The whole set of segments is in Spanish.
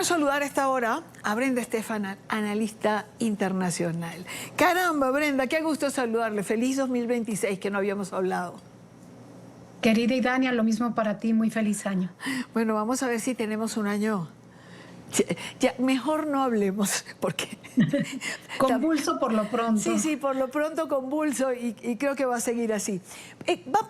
Saludar a esta hora a Brenda Estefan, analista internacional. Caramba, Brenda, qué gusto saludarle. Feliz 2026, que no habíamos hablado. Querida Idania, lo mismo para ti, muy feliz año. Bueno, vamos a ver si tenemos un año. Ya, mejor no hablemos, porque... Convulso por lo pronto. Sí, por lo pronto convulso y creo que va a seguir así.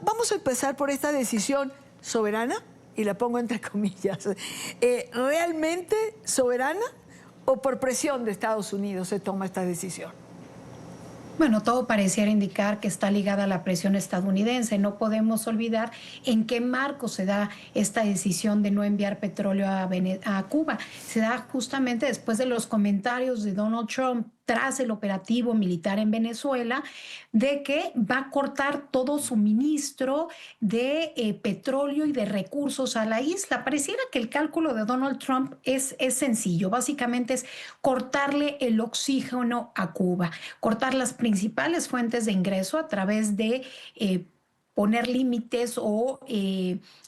Vamos a empezar por esta decisión soberana, y la pongo entre comillas. ¿Realmente soberana o por presión de Estados Unidos se toma esta decisión? Bueno, todo pareciera indicar que está ligada a la presión estadounidense. No podemos olvidar en qué marco se da esta decisión de no enviar petróleo a Cuba. Se da justamente después de los comentarios de Donald Trump tras el operativo militar en Venezuela, de que va a cortar todo suministro de petróleo y de recursos a la isla. Pareciera que el cálculo de Donald Trump es sencillo. Básicamente es cortarle el oxígeno a Cuba, cortar las principales fuentes de ingreso a través de poner límites o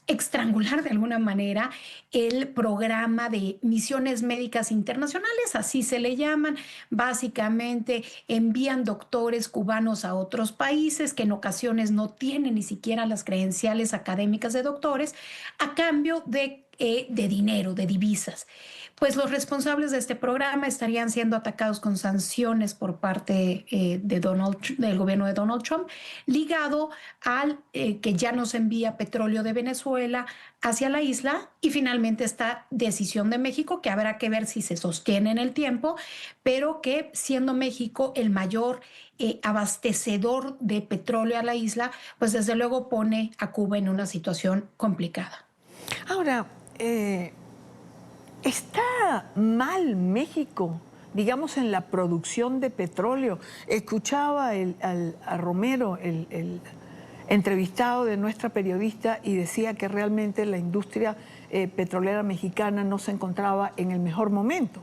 estrangular de alguna manera el programa de misiones médicas internacionales, así se le llaman. Básicamente envían doctores cubanos a otros países que en ocasiones no tienen ni siquiera las credenciales académicas de doctores a cambio de dinero, de divisas. Pues los responsables de este programa estarían siendo atacados con sanciones por parte del gobierno de Donald Trump, ligado al que ya no se envía petróleo de Venezuela hacia la isla, y finalmente esta decisión de México, que habrá que ver si se sostiene en el tiempo, pero que siendo México el mayor abastecedor de petróleo a la isla, pues desde luego pone a Cuba en una situación complicada. Ahora, ¿está mal México, digamos, en la producción de petróleo? Escuchaba a Romero, el entrevistado de nuestra periodista, y decía que realmente la industria petrolera mexicana no se encontraba en el mejor momento.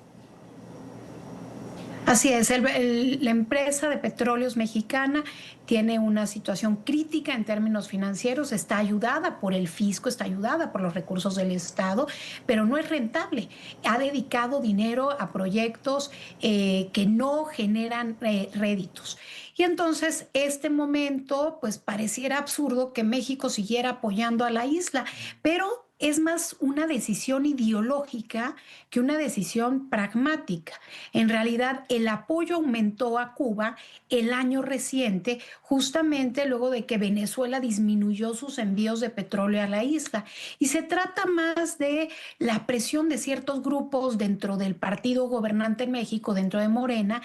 Así es, la empresa de petróleos mexicana tiene una situación crítica en términos financieros, está ayudada por el fisco, está ayudada por los recursos del Estado, pero no es rentable. Ha dedicado dinero a proyectos que no generan réditos. Y entonces, este momento, pues pareciera absurdo que México siguiera apoyando a la isla, pero es más una decisión ideológica que una decisión pragmática. En realidad, el apoyo aumentó a Cuba el año reciente, justamente luego de que Venezuela disminuyó sus envíos de petróleo a la isla. Y se trata más de la presión de ciertos grupos dentro del partido gobernante en México, dentro de Morena,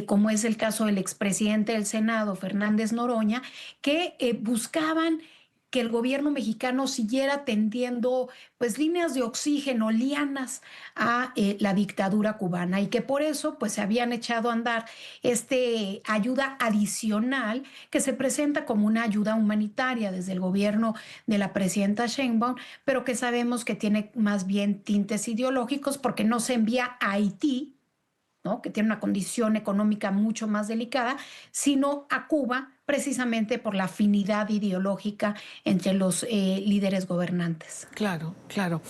como es el caso del expresidente del Senado, Fernández Noroña, que buscaban que el gobierno mexicano siguiera tendiendo pues líneas de oxígeno, lianas a la dictadura cubana, y que por eso pues se habían echado a andar ayuda adicional que se presenta como una ayuda humanitaria desde el gobierno de la presidenta Sheinbaum, pero que sabemos que tiene más bien tintes ideológicos porque no se envía a Haití, ¿no?, que tiene una condición económica mucho más delicada, sino a Cuba, precisamente por la afinidad ideológica entre los líderes gobernantes. Claro, claro.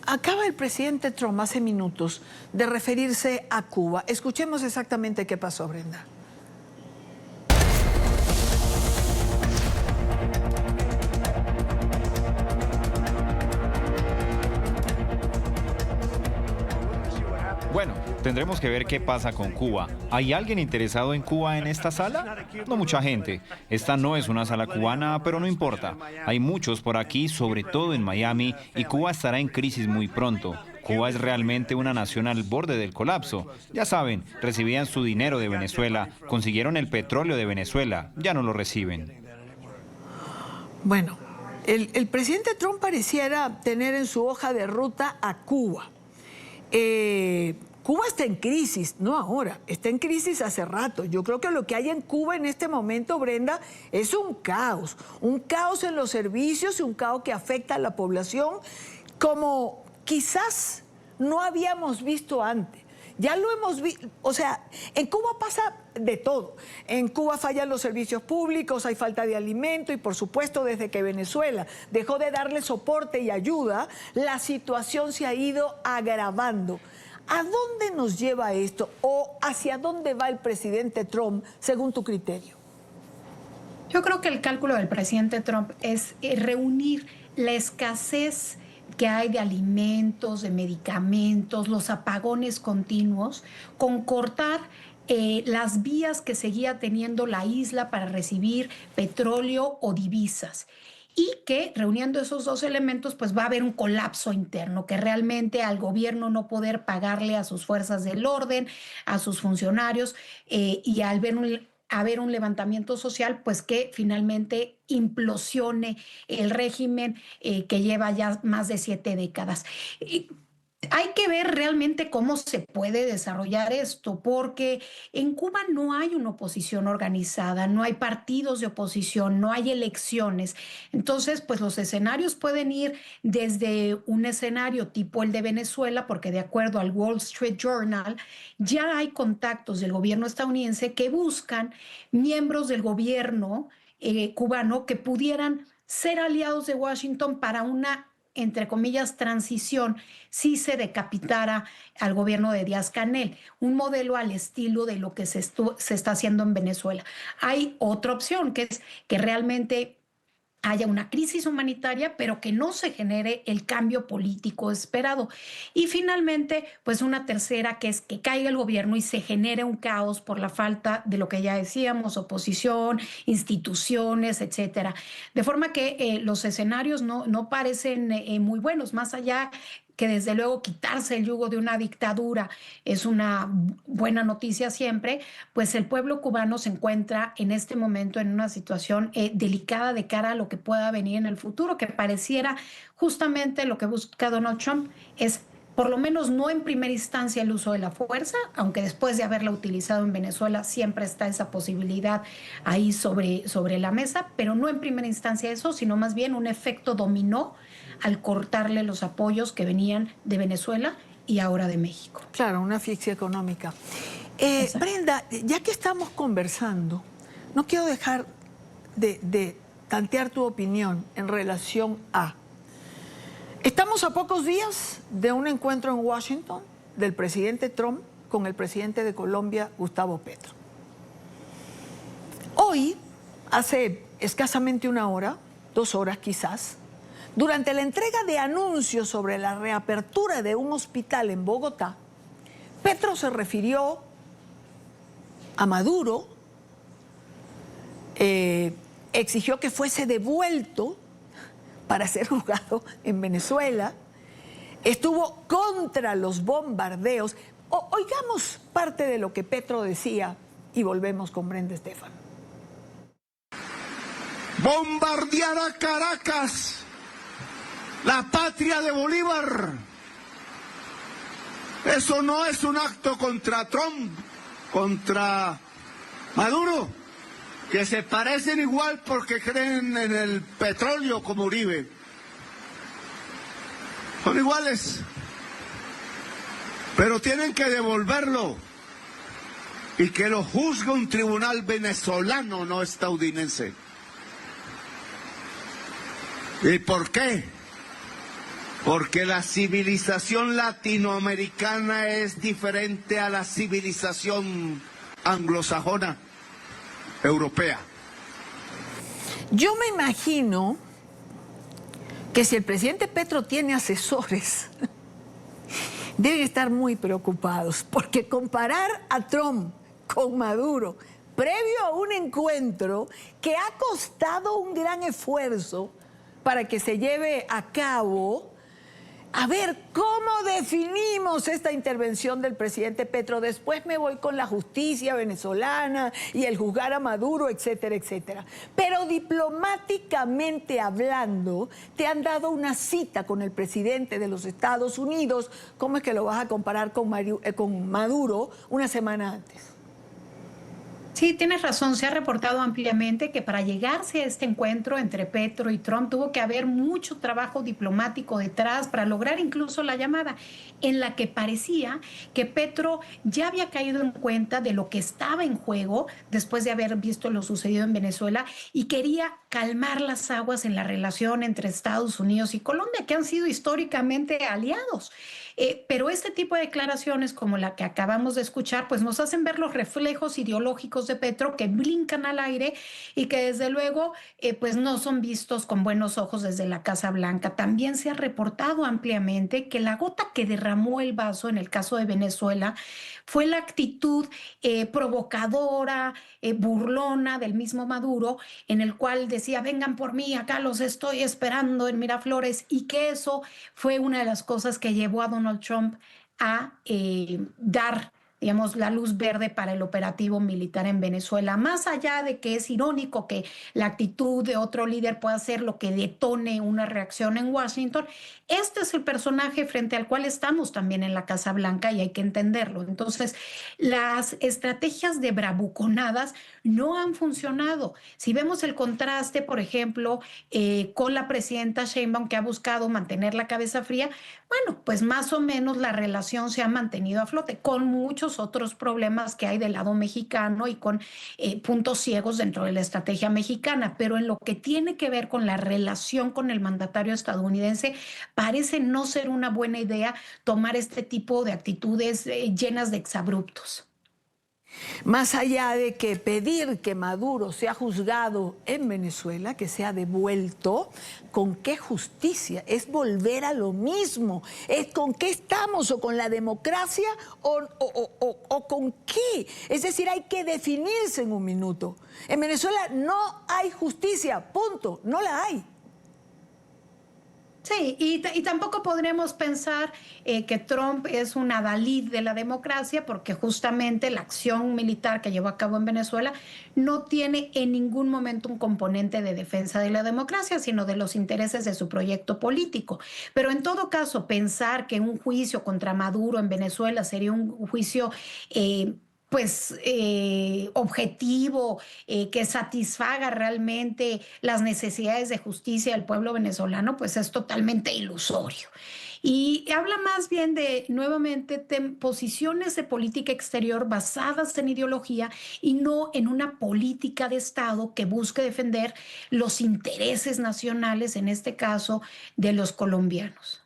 Acaba el presidente Trump hace minutos de referirse a Cuba. Escuchemos exactamente qué pasó, Brenda. Bueno, tendremos que ver qué pasa con Cuba. ¿Hay alguien interesado en Cuba en esta sala? No mucha gente. Esta no es una sala cubana, pero no importa. Hay muchos por aquí, sobre todo en Miami, y Cuba estará en crisis muy pronto. Cuba es realmente una nación al borde del colapso. Ya saben, recibían su dinero de Venezuela, consiguieron el petróleo de Venezuela, ya no lo reciben. Bueno, el presidente Trump pareciera tener en su hoja de ruta a Cuba. Cuba está en crisis, no ahora, está en crisis hace rato. Yo creo que lo que hay en Cuba en este momento, Brenda, es un caos en los servicios y un caos que afecta a la población como quizás no habíamos visto antes. Ya lo hemos visto, o sea, en Cuba pasa de todo. En Cuba fallan los servicios públicos, hay falta de alimento y por supuesto desde que Venezuela dejó de darle soporte y ayuda, la situación se ha ido agravando. ¿A dónde nos lleva esto o hacia dónde va el presidente Trump según tu criterio? Yo creo que el cálculo del presidente Trump es reunir la escasez que hay de alimentos, de medicamentos, los apagones continuos, con cortar las vías que seguía teniendo la isla para recibir petróleo o divisas. Y que reuniendo esos dos elementos, pues va a haber un colapso interno, que realmente al gobierno no poder pagarle a sus fuerzas del orden, a sus funcionarios, y al ver haber un levantamiento social, pues que finalmente implosione el régimen que lleva ya más de 7 décadas. Hay que ver realmente cómo se puede desarrollar esto, porque en Cuba no hay una oposición organizada, no hay partidos de oposición, no hay elecciones. Entonces, pues los escenarios pueden ir desde un escenario tipo el de Venezuela, porque de acuerdo al Wall Street Journal, ya hay contactos del gobierno estadounidense que buscan miembros del gobierno cubano que pudieran ser aliados de Washington para una, entre comillas, transición, si se decapitara al gobierno de Díaz-Canel, un modelo al estilo de lo que se está haciendo en Venezuela. Hay otra opción, que es que realmente haya una crisis humanitaria, pero que no se genere el cambio político esperado. Y finalmente, pues una tercera, que es que caiga el gobierno y se genere un caos por la falta de lo que ya decíamos, oposición, instituciones, etcétera. De forma que los escenarios no parecen muy buenos, más allá que desde luego quitarse el yugo de una dictadura es una buena noticia siempre, pues el pueblo cubano se encuentra en este momento en una situación delicada de cara a lo que pueda venir en el futuro, que pareciera justamente lo que busca Donald Trump es por lo menos no en primera instancia el uso de la fuerza, aunque después de haberla utilizado en Venezuela siempre está esa posibilidad ahí sobre la mesa, pero no en primera instancia eso, sino más bien un efecto dominó al cortarle los apoyos que venían de Venezuela y ahora de México. Claro, una asfixia económica. Brenda, ya que estamos conversando, no quiero dejar de tantear tu opinión en relación a... Estamos a pocos días de un encuentro en Washington del presidente Trump con el presidente de Colombia, Gustavo Petro. Hoy, hace escasamente 1 hora, 2 horas quizás, durante la entrega de anuncios sobre la reapertura de un hospital en Bogotá, Petro se refirió a Maduro, exigió que fuese devuelto para ser juzgado en Venezuela, estuvo contra los bombardeos. Oigamos parte de lo que Petro decía y volvemos con Brenda Estefan. Bombardear a Caracas, la patria de Bolívar. Eso no es un acto contra Trump, contra Maduro, que se parecen igual porque creen en el petróleo como Uribe. Son iguales, pero tienen que devolverlo y que lo juzgue un tribunal venezolano, no estadounidense. ¿Y por qué? Porque la civilización latinoamericana es diferente a la civilización anglosajona, europea. Yo me imagino que si el presidente Petro tiene asesores, deben estar muy preocupados, porque comparar a Trump con Maduro, previo a un encuentro que ha costado un gran esfuerzo para que se lleve a cabo. A ver, ¿cómo definimos esta intervención del presidente Petro? Después me voy con la justicia venezolana y el juzgar a Maduro, etcétera, etcétera. Pero diplomáticamente hablando, te han dado una cita con el presidente de los Estados Unidos. ¿Cómo es que lo vas a comparar con Maduro una semana antes? Sí, tienes razón. Se ha reportado ampliamente que para llegarse a este encuentro entre Petro y Trump tuvo que haber mucho trabajo diplomático detrás para lograr incluso la llamada, en la que parecía que Petro ya había caído en cuenta de lo que estaba en juego después de haber visto lo sucedido en Venezuela y quería calmar las aguas en la relación entre Estados Unidos y Colombia, que han sido históricamente aliados. Pero este tipo de declaraciones como la que acabamos de escuchar, pues nos hacen ver los reflejos ideológicos de Petro que brincan al aire y que desde luego pues no son vistos con buenos ojos desde la Casa Blanca. También se ha reportado ampliamente que la gota que derramó el vaso en el caso de Venezuela fue la actitud provocadora, burlona del mismo Maduro, en el cual decía, vengan por mí, acá los estoy esperando en Miraflores, y que eso fue una de las cosas que llevó a Donald Trump a dar, digamos, la luz verde para el operativo militar en Venezuela. Más allá de que es irónico que la actitud de otro líder pueda ser lo que detone una reacción en Washington, este es el personaje frente al cual estamos también en la Casa Blanca y hay que entenderlo. Entonces, las estrategias de bravuconadas no han funcionado. Si vemos el contraste, por ejemplo, con la presidenta Sheinbaum, que ha buscado mantener la cabeza fría, bueno, pues más o menos la relación se ha mantenido a flote, con muchos otros problemas que hay del lado mexicano y con puntos ciegos dentro de la estrategia mexicana, pero en lo que tiene que ver con la relación con el mandatario estadounidense, parece no ser una buena idea tomar este tipo de actitudes llenas de exabruptos. Más allá de que pedir que Maduro sea juzgado en Venezuela, que sea devuelto, ¿con qué justicia? Es volver a lo mismo. ¿Es con qué estamos? ¿O con la democracia? ¿O con qué? Es decir, hay que definirse en un minuto. En Venezuela no hay justicia, punto, no la hay. Sí, y tampoco podremos pensar que Trump es un adalid de la democracia, porque justamente la acción militar que llevó a cabo en Venezuela no tiene en ningún momento un componente de defensa de la democracia, sino de los intereses de su proyecto político. Pero en todo caso, pensar que un juicio contra Maduro en Venezuela sería un juicio objetivo, que satisfaga realmente las necesidades de justicia del pueblo venezolano, pues es totalmente ilusorio. Y habla más bien de, nuevamente, posiciones de política exterior basadas en ideología y no en una política de Estado que busque defender los intereses nacionales, en este caso, de los colombianos.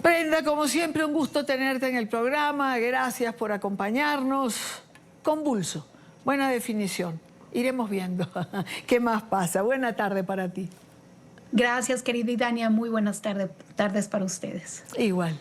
Brenda, como siempre, un gusto tenerte en el programa. Gracias por acompañarnos. Convulso, buena definición. Iremos viendo qué más pasa. Buena tarde para ti. Gracias, querida Idania. Muy buenas tardes para ustedes. Igual.